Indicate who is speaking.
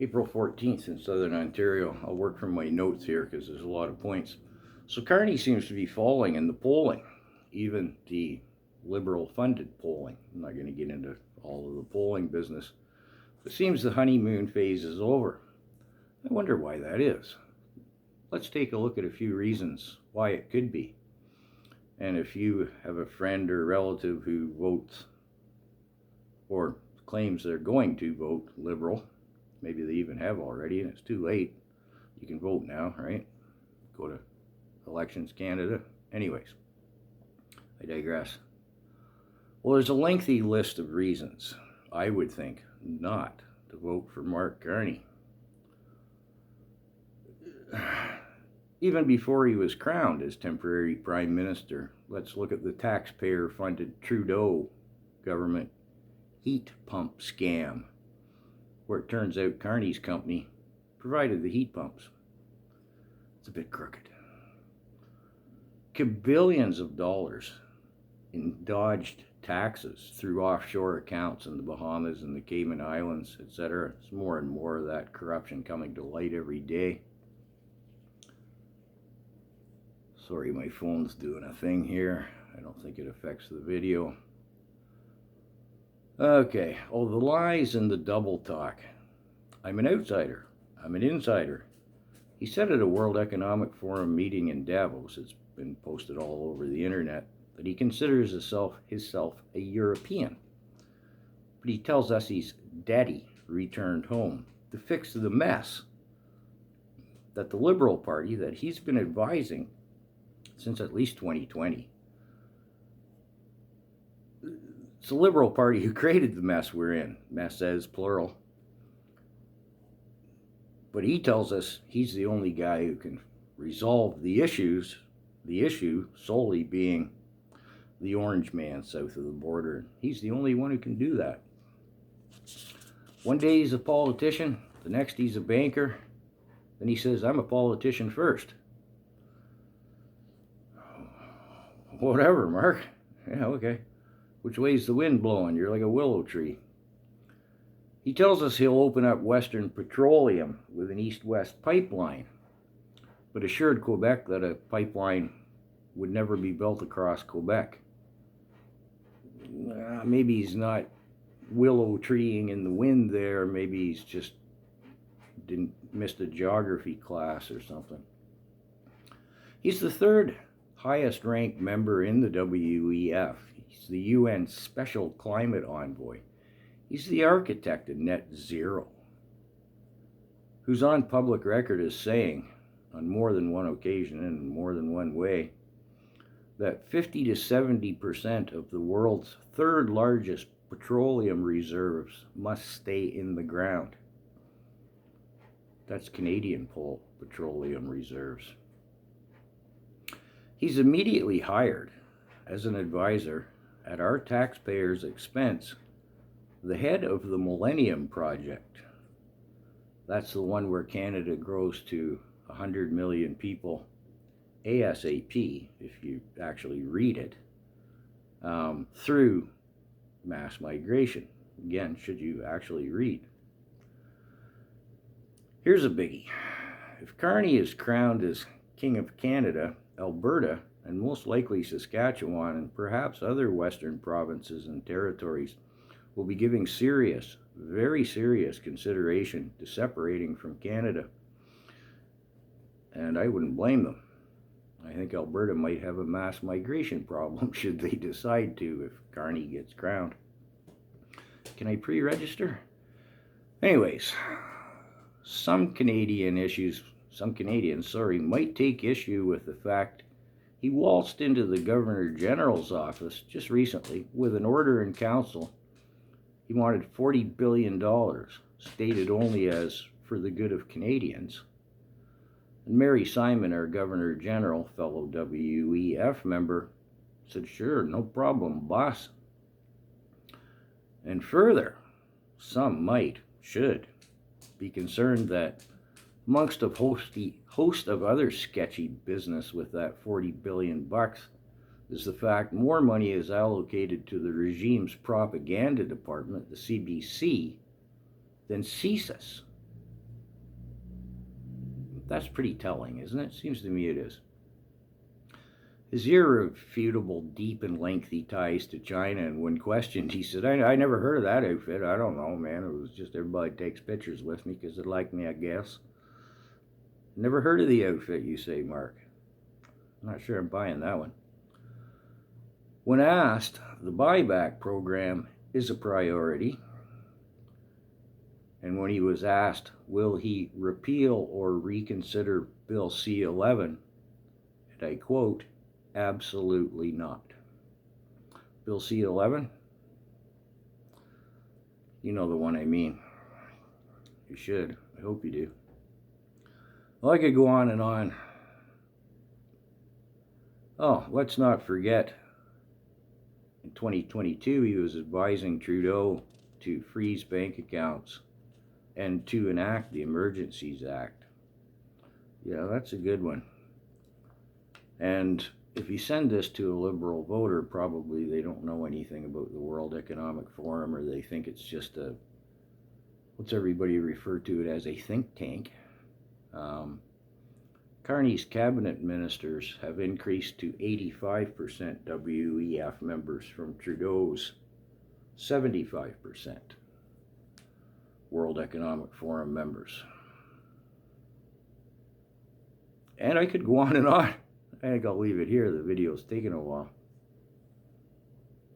Speaker 1: April 14th in Southern Ontario. I'll work from my notes here because there's a lot of points. So Carney seems to be falling in the polling, even the Liberal-funded polling. I'm not going to get into all of the polling business. It seems the honeymoon phase is over. I wonder why that is. Let's take a look at a few reasons why it could be. And if you have a friend or relative who votes or claims they're going to vote Liberal, maybe they even have already and it's too late, you can vote now, right? Go to Elections Canada. Anyways, I digress. Well, there's a lengthy list of reasons I would think not to vote for Mark Carney. Even before he was crowned as temporary prime minister, let's look at the taxpayer-funded Trudeau government heat pump scam, where it turns out Carney's company provided the heat pumps. It's a bit crooked. Billions of dollars in dodged taxes through offshore accounts in the Bahamas and the Cayman Islands, etc. There's more and more of that corruption coming to light every day. Sorry, my phone's doing a thing here. I don't think it affects the video. Okay, oh, the lies and the double talk. I'm an outsider. I'm an insider. He said at a World Economic Forum meeting in Davos, it's been posted all over the internet, that he considers himself a European. But he tells us he's daddy returned home to fix the mess that the Liberal Party that he's been advising since at least 2020. It's the Liberal Party who created the mess we're in. Messes, plural. But he tells us he's the only guy who can resolve the issues, the issue solely being the orange man south of the border. He's the only one who can do that. One day he's a politician, the next he's a banker, then he says, I'm a politician first. Whatever, Mark. Yeah, okay. Which way's the wind blowing? You're like a willow tree. He tells us he'll open up Western Petroleum with an east-west pipeline, but assured Quebec that a pipeline would never be built across Quebec. Maybe he's not willow treeing in the wind there. Maybe he's just missed a geography class or something. He's the third highest ranked member in the WEF. He's the UN Special Climate Envoy. He's the architect of net zero, who's on public record as saying, on more than one occasion and in more than one way, that 50 to 70% of the world's third largest petroleum reserves must stay in the ground. That's Canadian petroleum reserves. He's immediately hired as an advisor at our taxpayers' expense the head of the Millennium Project. That's the one where Canada grows to 100 million people ASAP, if you actually read it, through mass migration. Again, should you actually read. Here's a biggie. If Carney is crowned as King of Canada, Alberta, and most likely Saskatchewan, and perhaps other western provinces and territories will be giving serious, very serious consideration to separating from Canada. And I wouldn't blame them. I think Alberta might have a mass migration problem should they decide to if Carney gets crowned. Can I pre-register? Anyways, some Canadians might take issue with the fact he waltzed into the Governor General's office just recently with an order in council. He wanted $40 billion, stated only as for the good of Canadians. And Mary Simon, our Governor General, fellow WEF member, said, sure, no problem, boss. And further, some should be concerned that amongst a host of other sketchy business with that 40 billion bucks is the fact more money is allocated to the regime's propaganda department, the CBC, than CSIS, That's pretty telling, isn't it? Seems to me it is. His irrefutable, deep, and lengthy ties to China, and when questioned, he said, I never heard of that outfit. I don't know, man. It was just everybody takes pictures with me because they like me, I guess. Never heard of the outfit, you say, Mark. I'm not sure I'm buying that one. When asked, the buyback program is a priority. And when he was asked, will he repeal or reconsider Bill C-11, and I quote, absolutely not. Bill C-11? You know the one I mean. You should. I hope you do. Well, I could go on and on. Oh, let's not forget, in 2022, he was advising Trudeau to freeze bank accounts and to enact the Emergencies Act. Yeah, that's a good one. And if you send this to a liberal voter, probably they don't know anything about the World Economic Forum, or they think it's just what's everybody refer to it as, a think tank. Carney's cabinet ministers have increased to 85% WEF members from Trudeau's 75% World Economic Forum members. And I could go on and on. I think I'll leave it here. The video's taking a while.